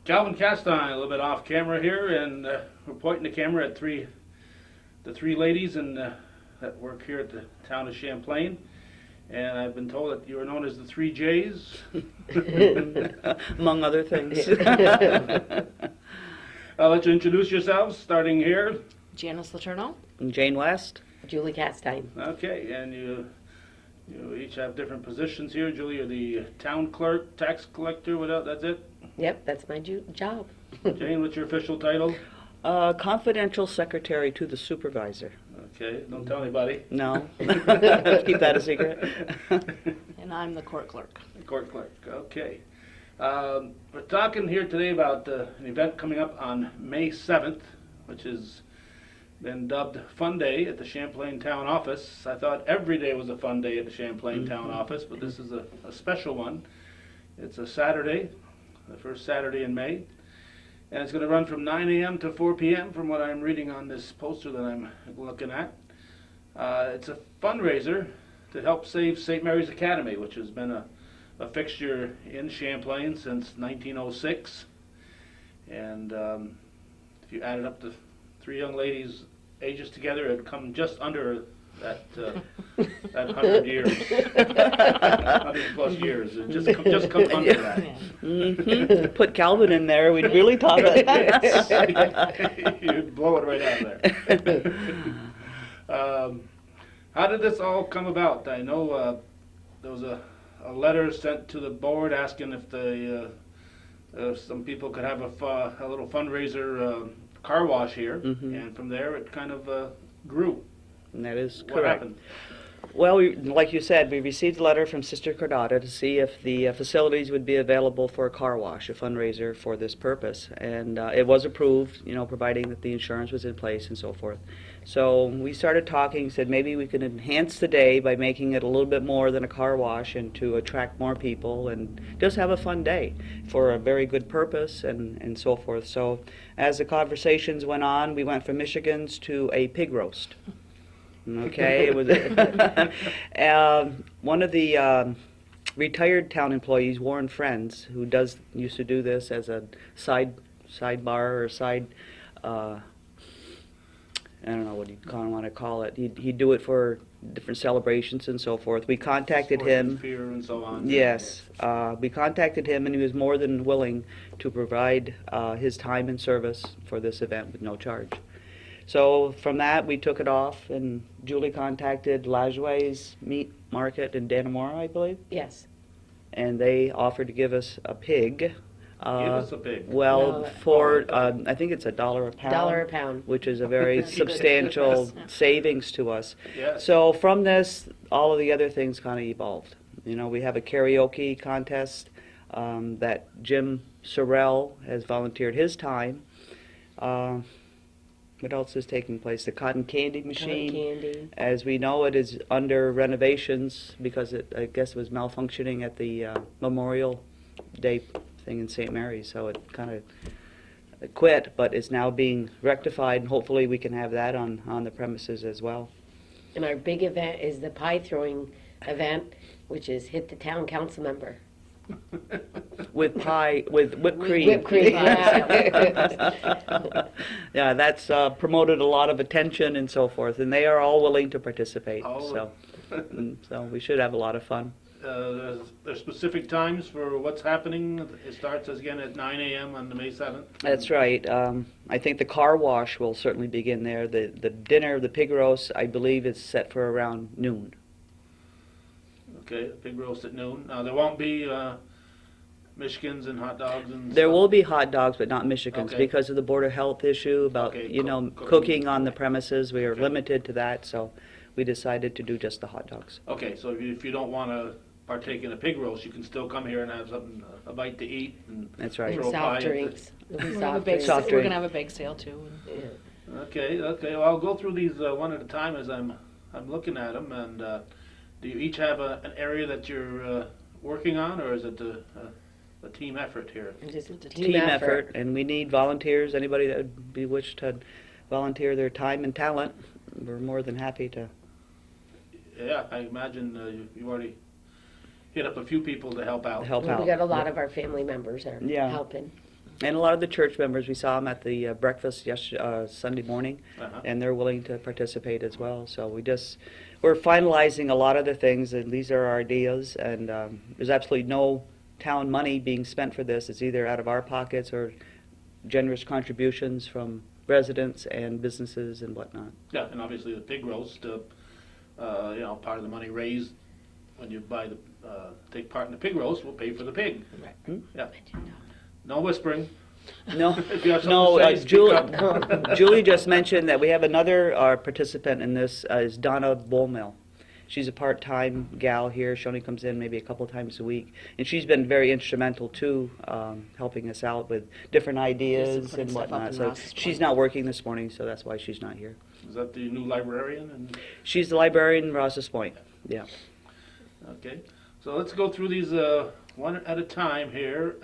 Calvin Castine, a little bit off camera here, and we're pointing the camera at the three ladies that work here at the town of Champlain. And I've been told that you are known as the three J's. Among other things. I'll let you introduce yourselves, starting here. Janice Letourneau. Jane West. Julie Castine. Okay, and you each have different positions here. Julie, you're the town clerk, tax collector, without that's it? Yep, that's my job. Jane, what's your official title? Confidential secretary to the supervisor. Okay, don't tell anybody. No. Keep that a secret. And I'm the court clerk. Court clerk, okay. We're talking here today about an event coming up on May 7th, which has been dubbed Fun Day at the Champlain Town Office. I thought every day was a fun day at the Champlain Town Office, but this is a special one. It's a Saturday, the first Saturday in May, and it's going to run from 9 a.m. to 4 p.m. from what I'm reading on this poster that I'm looking at. It's a fundraiser to help save St. Mary's Academy, which has been a fixture in Champlain since 1906. And if you added up the three young ladies' ages together, it'd come just under that 100 years, 100 plus years. It just comes under that. Mm-hmm. Put Calvin in there, we'd really top it. You'd blow it right out there. How did this all come about? I know there was a letter sent to the board asking if some people could have a little fundraiser car wash here, and from there it kind of grew. And that is correct. What happened? Well, like you said, we received a letter from Sister Cordata to see if the facilities would be available for a car wash, a fundraiser for this purpose. And it was approved, providing that the insurance was in place and so forth. So we started talking, said maybe we could enhance the day by making it a little bit more than a car wash and to attract more people and just have a fun day for a very good purpose and so forth. So as the conversations went on, we went from Michigan's to a pig roast. Okay, it was one of the retired town employees, Warren Friends, who used to do this as a sidebar or side. I don't know what you want to call it. He'd do it for different celebrations and so forth. We contacted Sport him. and fear and so on. Yes, we contacted him, and he was more than willing to provide his time and service for this event with no charge. So from that, we took it off, and Julie contacted Lajoie's Meat Market in Dannemora, I believe, Yes. and they offered to give us a pig. Give us a pig. Well, No, for I think it's $1 a pound. $1 a pound. Which is a very substantial savings to us. Yes. So from this, all of the other things kind of evolved. We have a karaoke contest that Jim Sorrell has volunteered his time. What else is taking place? The cotton candy machine. Cotton candy. As we know, it is under renovations because I guess it was malfunctioning at the Memorial Day thing in St. Mary's, so it kind of quit, but it's now being rectified, and hopefully we can have that on the premises as well. And our big event is the pie throwing event, which is hit the town council member. With whipped cream. Whipped cream, Yeah, that's promoted a lot of attention and so forth, and they are all willing to participate. Oh. So we should have a lot of fun. There's specific times for what's happening. It starts again at 9 a.m. on the May 7th. That's right. I think the car wash will certainly begin there. The dinner, the pig roast, I believe is set for around noon. Okay, pig roast at noon. Now there won't be Michigans and hot dogs and There stuff? will be hot dogs, but not Michigans, Okay. because of the Board of Health issue about, Okay, cooking. cooking on the premises. We are Okay. limited to that, so we decided to do just the hot dogs. Okay, so if you don't want to partake in a pig roast, you can still come here and have something, a bite to eat. And That's right. Throw a pie Soft at drinks. There'll be We're gonna have a soft big drinks. Soft we're drink. gonna have a bake sale too. Yeah. Okay. Well, I'll go through these one at a time as I'm looking at them. And do you each have an area that you're working on, or is it a team effort here? Just a Team effort, and we need volunteers. Anybody that would be wished to volunteer their time and talent, we're more than happy to. Yeah, I imagine you've already hit up a few people to help out. Help Well, out. we got a lot of our family members are Yeah. helping. And a lot of the church members, we saw them at the breakfast Sunday morning, Uh-huh. and they're willing to participate as well. So we're finalizing a lot of the things, and these are our ideas, and there's absolutely no town money being spent for this. It's either out of our pockets or generous contributions from residents and businesses and whatnot. Yeah, and obviously the pig roast, part of the money raised when you take part in the pig roast will pay for the pig. Hmm? Yeah. No whispering. No, If you have something no. to say, speak up. Julie just mentioned that we have another participant in this is Donna Bullmill. She's a part-time gal here. She only comes in maybe a couple times a week, and she's been very instrumental too, helping us out with different ideas putting and stuff up whatnot. in So Ross's she's point. not working this morning, so that's why she's not here. Is that the new librarian? And She's the librarian in Ross's Point. Yeah. okay, so let's go through these one at a time here.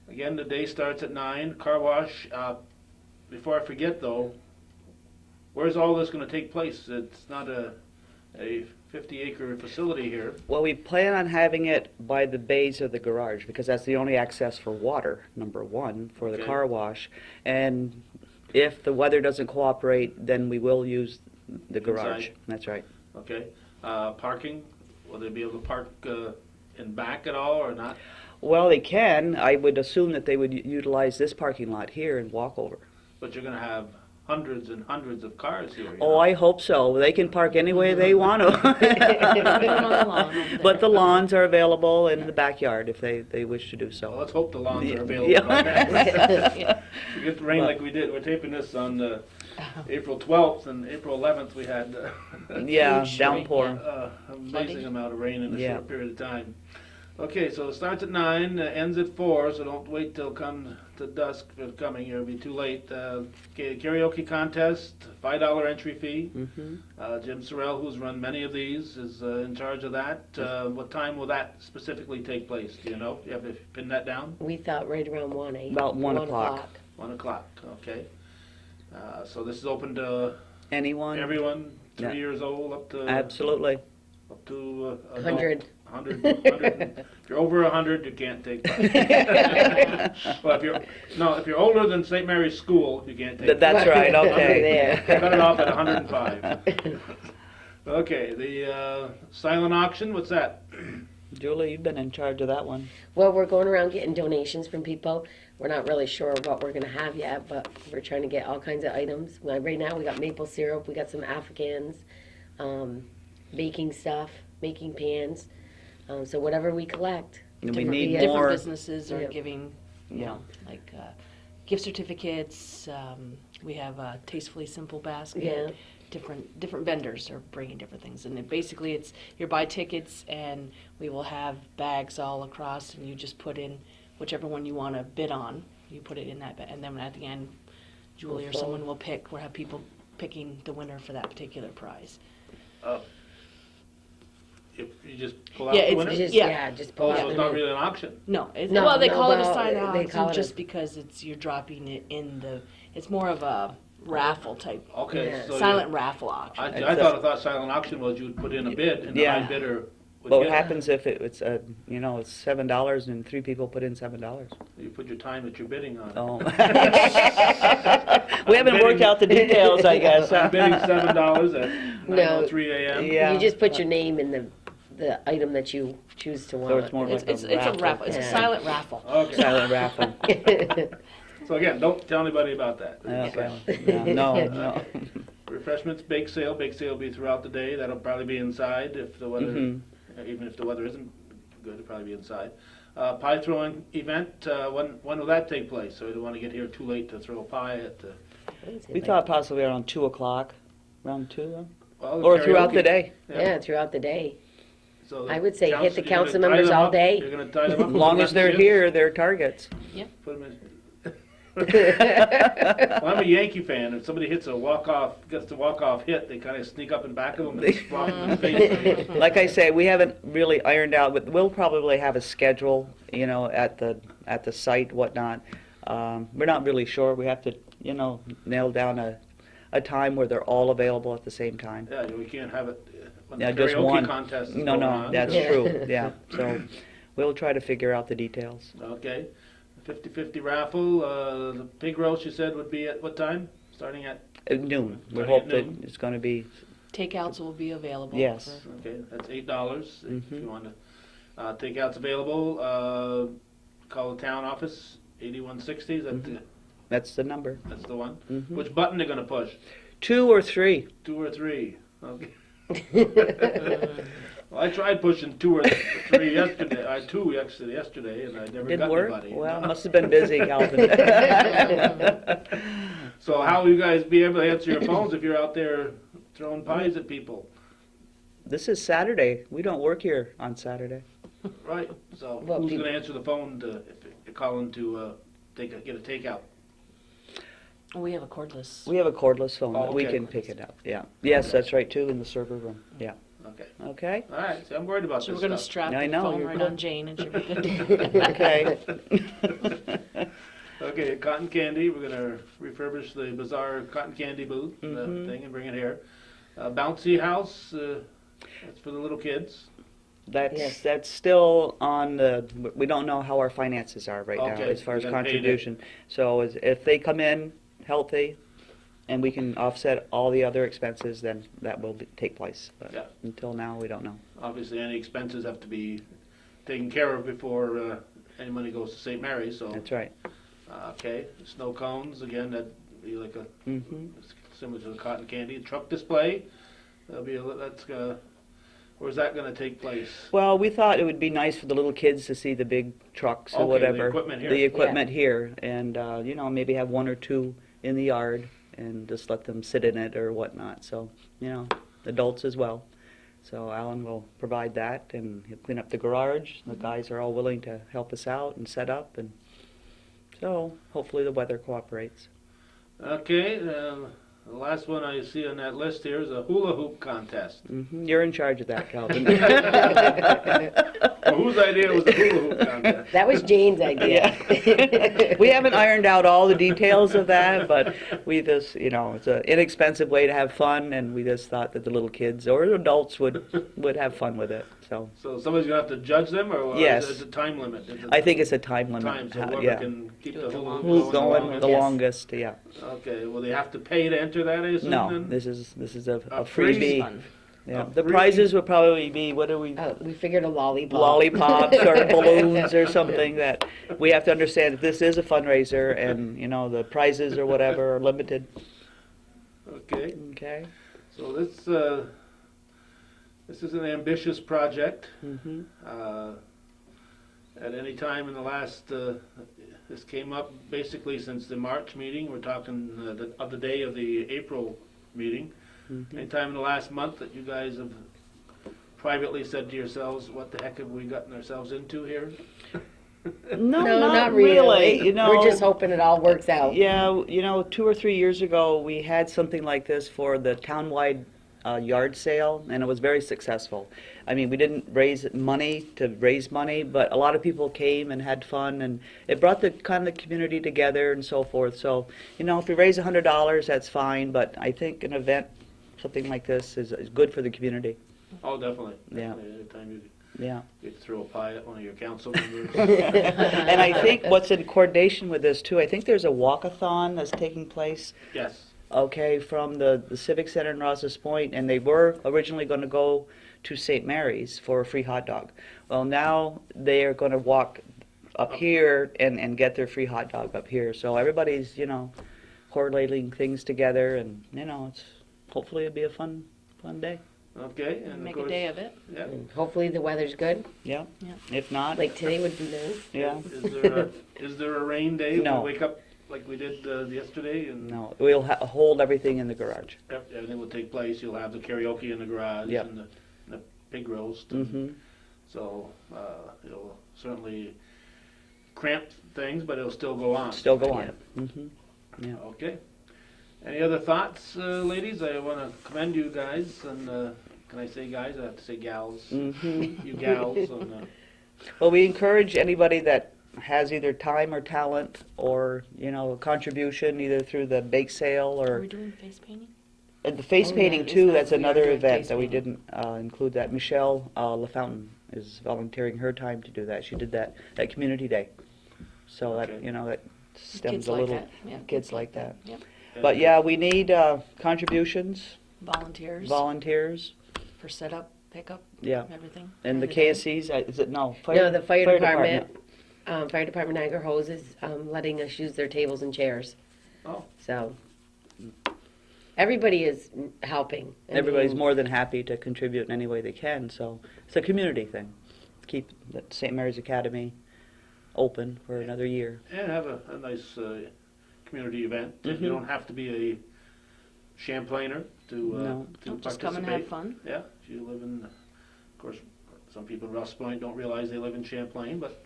Again, the day starts at 9. Car wash. Before I forget, though, where's all this going to take place? It's not a 50-acre facility here. Well, we plan on having it by the bays of the garage because that's the only access for water, number one, for the Okay. car wash. And if the weather doesn't cooperate, then we will use the garage. Inside? That's right. Okay. Parking. Will they be able to park in back at all or not? Well, they can. I would assume that they would utilize this parking lot here and walk over. But you're going to have hundreds and hundreds of cars here. you Oh, know? I hope so. They can park any way they want Put 'em on the to. lawn over But the there. lawns are available in the backyard if they wish to do Well, so. let's hope the lawns are available. Yeah. by then. Yeah. We get the rain like we did. We're taping this on April 12th, and April 11th we had Yeah, Huge downpour. amazing Flooding. amount of rain in a Yeah. short period of time. Okay, so it starts at 9, ends at 4, so don't wait till come to dusk for coming here. It'll be too late. Okay, karaoke contest, $5 entry fee. Mhm. Jim Sorrell, who's run many of these, is in charge of that. What time will that specifically take place? Do you know? You have to pin that down? We thought right around 1, eh? About 1 o'clock. 1 o'clock, okay. So this is open to Anyone? everyone, 3 Yeah. years old up to Absolutely. adult. 100. 100. If you're over 100, you can't take part. Well, if you're older than St. Mary's School, you can't take That's right, Over okay. there. Cut it off at 105. Okay, the silent auction, what's that? Julie, you've been in charge of that one. Well, we're going around getting donations from people. We're not really sure what we're gonna have yet, but we're trying to get all kinds of items. Right now, we got maple syrup, we got some Africans, baking stuff, making pans. So whatever we collect. And we Different- need different more. businesses are Yeah. giving, you Yeah. know, like gift certificates. We have a Tastefully Simple basket. Yeah. Different vendors are bringing different things, and basically it's you buy tickets, and we will have bags all across, and you just put in whichever one you want to bid on. You put it in that bag, and then at the end, Julie or We'll someone will pick. We'll have people picking the winner for that particular prize. If you just pull out Yeah, the it's winner? Just, Yeah. yeah, just pull Oh, out so the it's not name. really an auction? No, No, well, they no, call it a well, silent they auction call it just a- because you're dropping it in the. It's more of a raffle type, Okay, Yeah. so silent raffle auction. I thought silent auction was you would put in a bid and the Yeah. high bidder would But what get it. happens if it's it's $7 and 3 people put in $7? You put your time that you're bidding on. Oh. We haven't worked out the details, I guess. I'm bidding $7 at No. 9:03 a.m. Yeah. You just put your name in the item that you choose to want. So it's more It's, like it's, a it's a raffle. raffle. It's a Yeah. silent raffle. Okay, Silent raffle. so again, don't tell anybody about that. Okay. Yeah, no. Refreshments, bake sale will be throughout the day. That'll probably be inside if the weather, Mhm. even if the weather isn't good, it'll probably be inside. Pie throwing event, when will that take place? So we don't want to get here too late to throw a pie at the. We thought possibly around 2 o'clock. Around 2? Well, Or throughout the karaoke. day. Yeah, throughout the day. So I would say hit the you're gonna council tie members them all up? day. You're gonna tie them up. As long as they're here, they're targets. Put 'em in. Well, I'm a Yankee fan. If somebody gets to walk off hit, they kind of sneak up in back of them and swat them in the face. Like I say, we haven't really ironed out, but we'll probably have a schedule, at the site, whatnot. We're not really sure. We have to, nail down a time where they're all available at the same time. Yeah, we can't have it when Yeah, the just karaoke one. contest is No, going no, on. that's Yeah. true, yeah. So we'll try to figure out the details. Okay. 50/50 raffle. The pig roast you said would be at what time? Starting at? At noon. We Starting hope at that noon. it's going to be, Takeouts will be available. Yes. for- Okay, that's $8 if Mhm. you want to. Takeout's available. Call the town office, 8160. Is that that's the number. that's the one. Mhm. Which button they gonna push? 2 or 3. 2 or 3? Okay. Well, I tried pushing 2 or 3 yesterday. I 2 actually yesterday, and I never Didn't got work? anybody. Well, must have been busy, Calvin. So how will you guys be able to answer your phones if you're out there throwing pies at people? This is Saturday. We don't work here on Saturday. Right. So Well, who's people- gonna answer the phone if you're calling to get a takeout? We have a cordless. We have a cordless phone Oh, that we okay. can pick it up. Yeah. Yes, that's right too, in the server room. Yeah. Okay. Okay. All right. So I'm worried about So this we're gonna stuff. strap I the know, phone you're right good. on Jane and she'll be good. Okay. Okay, cotton candy. We're gonna refurbish the bizarre cotton candy booth Mhm. thing and bring it here. Bouncy house. That's for the little kids. That's Yes. that's still on the. We don't know how our finances are right now Okay, as far as you gotta pay that. contribution. So if they come in healthy, and we can offset all the other expenses, then that will take place. But Yeah. until now, we don't know. Obviously, any expenses have to be taken care of before any money goes to St. Mary's. So That's right. okay, snow cones again. That'd be like a Hmm. similar to the cotton candy truck display. That'll be where's that going to take place? Well, we thought it would be nice for the little kids to see the big trucks or Okay, the whatever. equipment here. The equipment here, and maybe have 1 or 2 in the yard and just let them sit in it or whatnot. So adults as well. So Alan will provide that, and he'll clean up the garage. The guys are all willing to help us out and set up, and so hopefully the weather cooperates. Okay, the last one I see on that list here is a hula hoop contest. You're in charge of that, Calvin. Well, whose idea was the hula hoop contest? That was Jane's idea. Yeah. We haven't ironed out all the details of that, but we just, it's an inexpensive way to have fun, and we just thought that the little kids or adults would have fun with it. So So somebody's going to have to judge them, or Yes. is it a time limit? Is it I think it's a time limit. time, so whoever Yeah. can keep Do the it the hula hoop longest. Going the Yes. longest, yeah. Okay, will they have to pay to enter that, I assume, No, then? this is a A freebie. Fun. Yeah. A The free- prizes would probably be, what do we, We figured a lollipop. lollipops or balloons or something that we have to understand that this is a fundraiser, and the prizes or whatever are limited. Okay, Okay. so this is an ambitious project. Mm-hmm. At any time in the last, this came up basically since the March meeting. We're talking of the day of the April meeting. Mm-hmm. Any time in the last month that you guys have privately said to yourselves, what the heck have we gotten ourselves into here? No, No, not really. We're just hoping it all works out. Yeah, 2 or 3 years ago, we had something like this for the townwide yard sale, and it was very successful. I mean, we didn't raise money, but a lot of people came and had fun, and it brought the kind of the community together and so forth. So, if we raise $100, that's fine, but I think an event, something like this, is good for the community. Oh, definitely. Yeah. Definitely. Anytime you Yeah. get to throw a pie at one of your council members. And I think what's in coordination with this, too, I think there's a walkathon that's taking place. Yes. Okay, from the Civic Center in Rouse's Point, and they were originally going to go to St. Mary's for a free hot dog. Well, now they are going to walk up here and get their free hot dog up here. So everybody's, correlating things together, and, hopefully it'll be a fun day. Okay. And of Make course, a day of it. Yeah. And hopefully the weather's good. Yeah. Yeah. If not, Like today would be nice. yeah. Is there a rain day? No. We wake up like we did yesterday, and No, we'll hold everything in the garage. everything will take place. You'll have the karaoke in the garage Yep. and the pig roast. And Mm-hmm. so it'll certainly cramp things, but it'll still go on. Still go on. Mm-hmm. Yeah. Okay. Any other thoughts, ladies? I want to commend you guys, and can I say guys? I have to say gals. Mm-hmm. You gals. And, Well, we encourage anybody that has either time or talent or, a contribution either through the bake sale Are or we doing face painting? the face Oh, painting yeah, too. it's That's not- we are another doing event face that we painting. didn't include that. Michelle LaFountain is volunteering her time to do that. She did that community day. So that, Okay. you know, that stems Kids a like little, that, yeah. kids like that. Yep. But yeah, we need contributions, Volunteers volunteers, for setup, pickup, yeah. everything. And the during day. KSCs, is it, no? No, the fire department, fire department Niagara Hose is letting us use their tables and chairs. Oh. So everybody is helping. I Everybody's mean, more than happy to contribute in any way they can, so it's a community thing. Keep the St. Mary's Academy open for another year. And have a nice community event. Mhm. You don't have to be a Champlainer to No. to Don't just participate. come and have fun. Yeah, if you live in, of course, some people in Ross Point don't realize they live in Champlain, but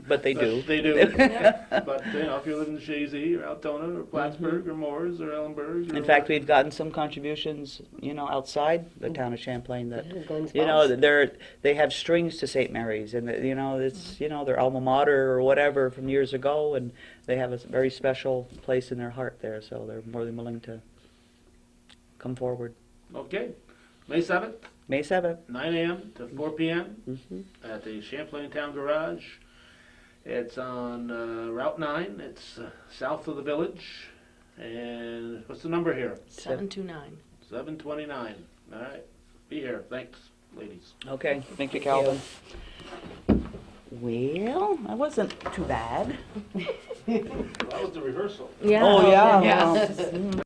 But they do. They do. Yeah. But you know, if you live in Shazy or Altona or Plattsburgh or Moores or Ellenburg, In fact, we've gotten some contributions, you know, outside the town of Champlain that, yeah, Glens you know, Falls. they have strings to St. Mary's, and you know, it's, you know, their alma mater or whatever from years ago, and they have a very special place in their heart there, so they're more than willing to come forward. Okay, May 7th, May 7th. 9 a.m. to 4 p.m. Mhm. at the Champlain Town Garage. It's on Route 9. It's south of the village. And what's the number here? 729. 729. All right, be here. Thanks, ladies. Okay, thank you, Calvin. Well, that wasn't too bad. That was the rehearsal. Yeah. Oh, yeah. Yeah. well,